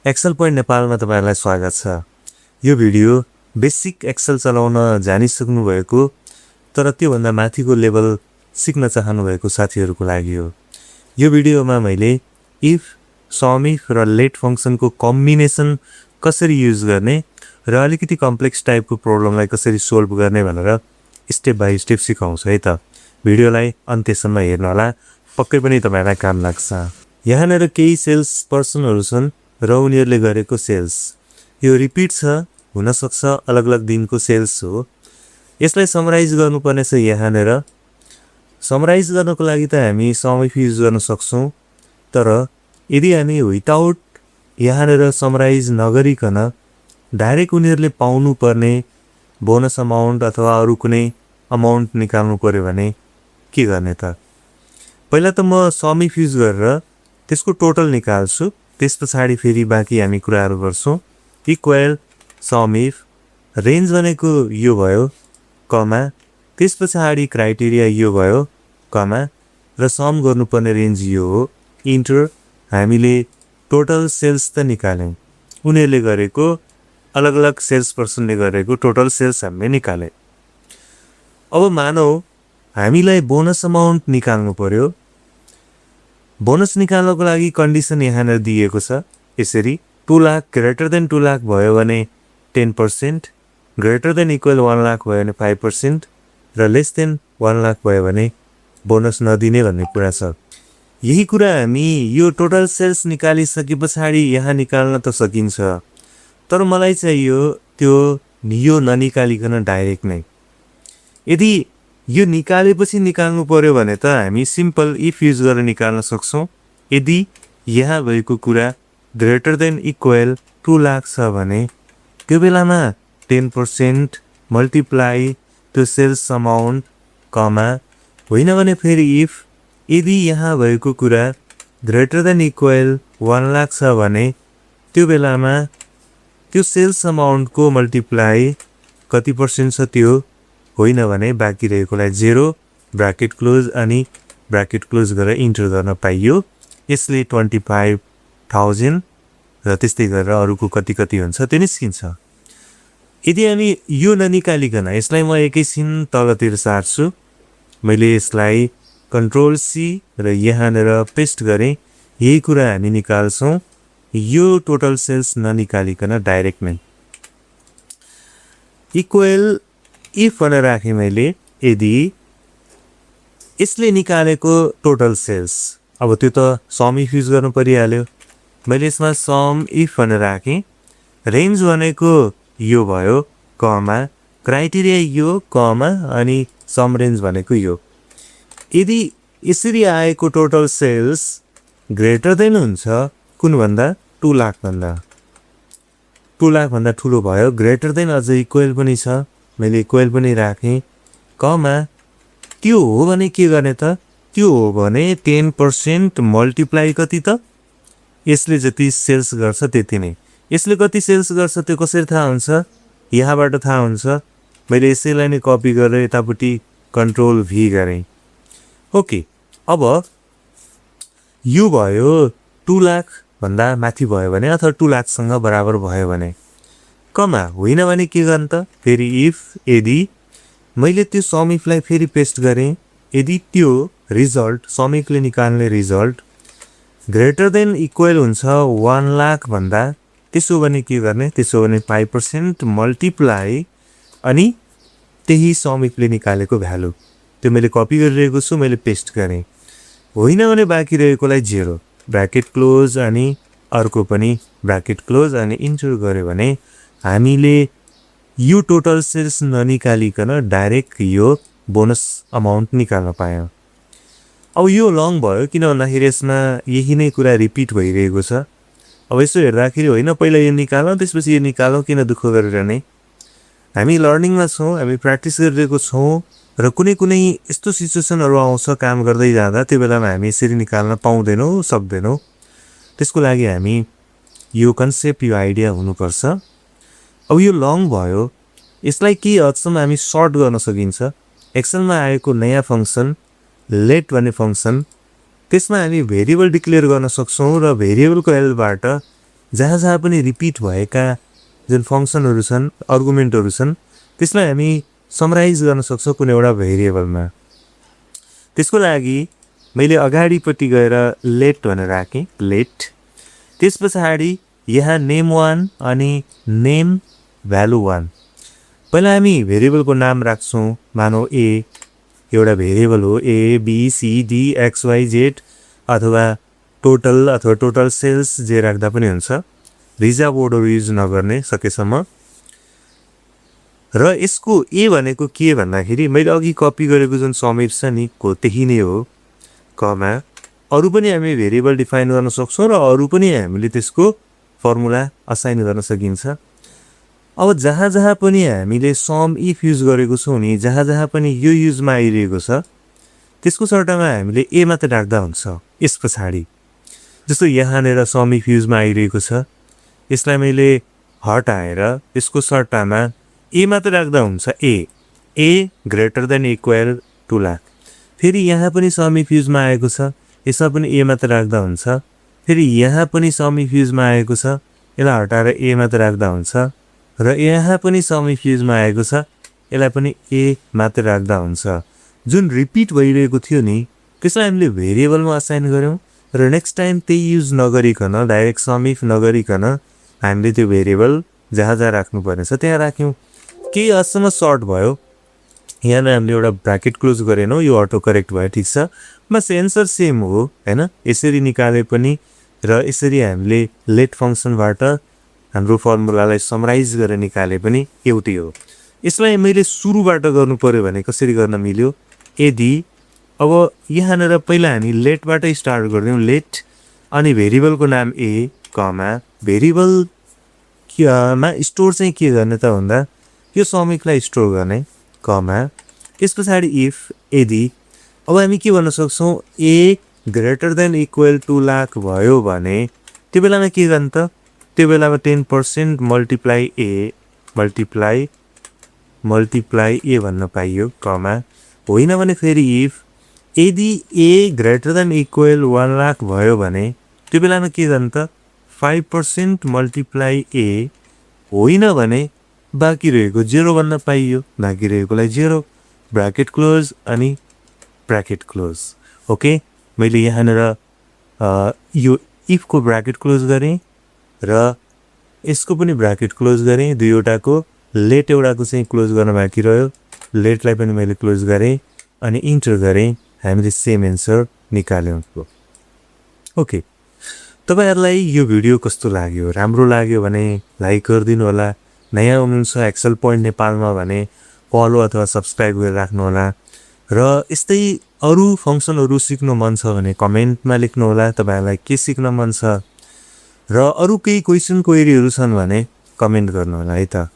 Excel point नेपालमा तपाईहरुलाई स्वागत छ। यो भिडियो बेसिक एक्सेल चलाउन जानिसक्नु भएको तर त्यो भन्दा माथिको लेभल सिक्न चाहनु भएको साथीहरुको लागि हो। यो भिडियोमा मैले इफ, SUMIF र लेट फंक्सनको कम्बिनेसन कसरी युज गर्ने र अलिकति कम्प्लेक्स टाइपको प्रब्लमलाई कसरी सोल्भ गर्ने भनेर स्टेप बाइ स्टेप सिकाउँछु है त। भिडियोलाई अन्त्यसम्म हेर्नु होला, पक्कै पनि तपाईहरुलाई काम लाग्छ। यहाँनेर केही सेल्स पर्सनहरु छन् र उनीहरुले गरेको सेल्स यो रिपिट छ, हुन सक्छ अलग अलग दिनको सेल्स हो। यसलाई समराइज गर्नुपर्ने छ। यहाँनेर समराइज गर्नको लागि त हामी SUMIF युज गर्न सक्छौं, तर यदि हामी विदाउट यहाँनेर समराइज नगरिकन डाइरेक्ट उनीहरुले पाउनु पर्ने बोनस अमाउन्ट अथवा अरु कुनै अमाउन्ट निकाल्नु पर्यो भने के गर्ने त? पहिला त म SUMIF युज गरेर त्यसको टोटल निकाल्छु, त्यसपछि फेरि बाँकी हामी कुराहरु गर्छौं। इक्वल SUMIF, रेन्ज भनेको यो भयो, कमा, त्यसपछि क्राइटेरिया यो भयो, कमा, र सम गर्नुपर्ने रेन्ज यो हो, इन्टर। हामीले टोटल सेल्स त निकाल्यौं, उनीहरुले गरेको अलग अलग सेल्स पर्सनले गरेको टोटल सेल्स हामीले निकाले। अब मानौ हामीलाई बोनस अमाउन्ट निकाल्नु पर्यो। बोनस निकाल्नको लागि कन्डिसन यहाँनेर दिएको छ यसरी, 2 लाख ग्रेटर देन 2 लाख भयो भने 10%, ग्रेटर देन इक्वल 1 लाख भयो भने 5% र लेस देन 1 लाख भयो भने बोनस नदिने भन्ने कुरा छ। यही कुरा हामी यो टोटल सेल्स निकालिसकेपछि यहाँ निकाल्न त सकिन्छ, तर मलाई चाहियो त्यो यो ननिकालिकन डाइरेक्ट नै। यदि यो निकालेपछि निकाल्नु पर्यो भने त हामी सिम्पल इफ युज गरेर निकाल्न सक्छौं। यदि यहाँ भएको कुरा ग्रेटर देन इक्वल 2 लाख छ भने त्यो बेलामा 10% मल्टिप्लाई त्यो सेल्स अमाउन्ट, कमा, होइन भने फेरि इफ यदि यहाँ भएको कुरा ग्रेटर देन इक्वल 1 लाख छ भने त्यो बेलामा त्यो सेल्स अमाउन्टको मल्टिप्लाई कति पर्सेन्ट छ त्यो, होइन भने बाँकी रहेकोलाई 0, ब्राकेट क्लोज अनि ब्राकेट क्लोज गरेर इन्टर गर्न पाइयो। यसले 25,000 र त्यस्तै गरेर अरुको कति कति हुन्छ त्यो निस्किन्छ। यदि हामी यो ननिकालिकन यसलाई म एकैछिन तलतिर सार्छु, मैले यसलाई कन्ट्रोल सी र यहाँनेर पेस्ट गरे। यही कुरा हामी निकाल्छौं यो टोटल सेल्स ननिकालिकन डाइरेक्ट नै। इक्वल इफ भनेर राखेँ मैले, यदि यसले निकालेको टोटल सेल्स, अब त्यो त SUMIF युज गर्नु परिहाल्यो। मैले यसमा SUMIF भनेर राखेँ, रेन्ज भनेको यो भयो, कमा, क्राइटेरिया यो, कमा, अनि सम रेन्ज भनेको यो। यदि यसरी आएको टोटल सेल्स ग्रेटर देन हुन्छ कुन भन्दा, 2 लाख भन्दा, 2 लाख भन्दा ठुलो भयो, ग्रेटर देन अझ इक्वल पनि छ, मैले इक्वल पनि राखेँ, कमा, त्यो हो भने के गर्ने त? त्यो हो भने 10% मल्टिप्लाई कति त? यसले जति सेल्स गर्छ त्यति नै। यसले कति सेल्स गर्छ त्यो कसरी थाहा हुन्छ? यहाँबाट थाहा हुन्छ। मैले यसैलाई नै कपी गरेर यतापट्टि कन्ट्रोल भी गरेँ। ओके, अब यो भयो 2 लाख भन्दा माथि भयो भने अथवा 2 लाखसँग बराबर भयो भने, कमा, होइन भने के गर्ने त? फेरि इफ यदि मैले त्यो SUMIF लाई फेरि पेस्ट गरेँ, यदि त्यो रिजल्ट SUMIF ले निकाल्ने रिजल्ट ग्रेटर देन इक्वल हुन्छ 1 लाख भन्दा, त्यसो भने के गर्ने? त्यसो भने 5% मल्टिप्लाई अनि त्यही SUMIF ले निकालेको भ्यालु, त्यो मैले कपी गरिरहेको छु, मैले पेस्ट गरेँ। होइन भने बाँकी रहेकोलाई 0, ब्राकेट क्लोज अनि अर्को पनि ब्राकेट क्लोज अनि इन्टर गर्यो भने हामीले यो टोटल सेल्स ननिकालिकन डाइरेक्ट यो बोनस अमाउन्ट निकाल्न पायौं। अब यो लङ भयो किन भन्दाखेरि यसमा यही नै कुरा रिपिट भइरहेको छ। अब यसो हेर्दाखेरि होइन पहिला यो निकालौं त्यसपछि यो निकालौं, किन दुःख गरेर नै? हामी लर्निङमा छौं, हामी प्र्याक्टिस गरिरहेको छौं र कुनै कुनै यस्तो सिचुएसनहरु आउँछ काम गर्दै जाँदा, त्यो बेलामा हामी यसरी निकाल्न पाउँदैनौं, सक्दैनौं। त्यसको लागि हामी यो कन्सेप्ट, यो आइडिया हुनुपर्छ। अब यो लङ भयो, यसलाई के हदसम्म हामी सर्ट गर्न सकिन्छ। एक्सेलमा आएको नयाँ फंक्सन लेट भन्ने फंक्सन, त्यसमा हामी भेरिएबल डिक्लेयर गर्न सक्छौं र भेरिएबलको हेल्पबाट जहाँ जहाँ पनि रिपिट भएका जुन फङ्सनहरू छन् आर्गुमेन्टहरू छन् त्यसलाई हामी समराइज गर्न सक्छौँ कुनै एउटा भेरिएबलमा। त्यसको लागि मैले अगाडिपट्टि गएर लेट भनेर राखेँ, लेट। त्यस पछाडि यहाँ नेम1 अनि नेम भ्यालु 1। पहिला हामी भेरिएबलको नाम राख्छौँ, मानौ ए एउटा भेरिएबल हो, A B C D X Y Z अथवा टोटल सेल्स जे राख्दा पनि हुन्छ। रिजर्भ वर्डहरू युज नगर्ने सकेसम्म। र यसको ए भनेको के भन्दाखेरि मैले अघि कपी गरेको जुन समिफ छ नि को त्यही नै हो, कमा। अरू पनि हामी भेरिएबल डिफाइन गर्न सक्छौँ र अरू पनि हामीले त्यसको फर्मुला असाइन गर्न सकिन्छ। अब जहाँ जहाँ पनि हामीले सम इफ युज गरेको छौँ नि, जहाँ जहाँ पनि यो युजमा आइरहेको छ त्यसको सट्टामा हामीले ए मात्र राख्दा हुन्छ। यस पछाडि जस्तो यहाँनिर सम इफ युजमा आइरहेको छ, यसलाई मैले हटाएर यसको सट्टामा ए मात्र राख्दा हुन्छ। A greater than equal to lakh. फेरि यहाँ पनि सम इफ युजमा आएको छ, यसमा पनि ए मात्र राख्दा हुन्छ। फेरि यहाँ पनि सम इफ युजमा आएको छ, यसलाई हटाएर ए मात्र राख्दा हुन्छ। र यहाँ पनि सम इफ युजमा आएको छ, यसलाई पनि ए मात्र राख्दा हुन्छ। जुन रिपिट भइरहेको थियो नि त्यसलाई हामीले भेरिएबलमा असाइन गऱ्यौँ र नेक्स्ट टाइम त्यही युज नगरिकन, डाइरेक्ट सम इफ नगरिकन हामीले त्यो भेरिएबल जहाँ जहाँ राख्नुपर्ने छ त्यहाँ राख्यौँ। केही हदसम्म सर्ट भयो। यहाँनिर हामीले एउटा ब्राकेट क्लोज गरेनौँ, यो अटो करेक्ट भयो, ठिक छ। बस एन्सर सेम हो हैन। यसरी निकाले पनि र यसरी हामीले लेट फङ्सनबाट हाम्रो फर्मुलालाई समराइज गरेर निकाले पनि एउटै हो। यसलाई मैले सुरुबाट गर्नु पर्यो भने कसरी गर्न मिल्यो, यदि अब यहाँनिर पहिला हामी लेटबाटै स्टार्ट गरिदिउँ, लेट। अनि भेरिएबलको नाम ए कमा भेरिएबलमा स्टोर चाहिँ के गर्ने त भन्दा यो समिफलाई स्टोर गर्ने कमा। त्यस पछाडि इफ यदि अब हामी के भन्न सक्छौँ, A greater than equal to lakh भयो भने त्यो बेलामा के गर्ने त, त्यो बेलामा 10% मल्टिप्लाई ए भन्न पाइयो कमा। होइन भने फेरि इफ यदि ए ग्रेटर देन इक्वल 1 लाख भयो भने त्यो बेलामा के गर्ने त, 5% मल्टिप्लाई ए। होइन भने बाँकी रहेको 0 भन्न पाइयो, बाँकी रहेकोलाई 0, ब्राकेट क्लोज अनि ब्राकेट क्लोज। ओके, मैले यहाँनिर यो इफको ब्राकेट क्लोज गरेँ र यसको पनि ब्राकेट क्लोज गरेँ, दुईवटाको। लेट एउटाको चाहिँ क्लोज गर्न बाँकी रह्यो, लेटलाई पनि मैले क्लोज गरेँ अनि इन्टर गरेँ। हामीले सेम एन्सर निकाल्यौँ। ओके, तपाईँहरूलाई यो भिडियो कस्तो लाग्यो? राम्रो लाग्यो भने लाइक गरिदिनु होला। नयाँ हुनुहुन्छ एक्सेल पोइन्ट नेपालमा भने फलो अथवा सब्सक्राइब गरेर राख्नु होला। र यस्तै अरू फङ्सनहरू सिक्नु मन छ भने कमेन्टमा लेख्नु होला तपाईँहरूलाई के सिक्न मन छ। र अरू केही क्वेसन क्वेरीहरू छन् भने कमेन्ट गर्नु होला है त।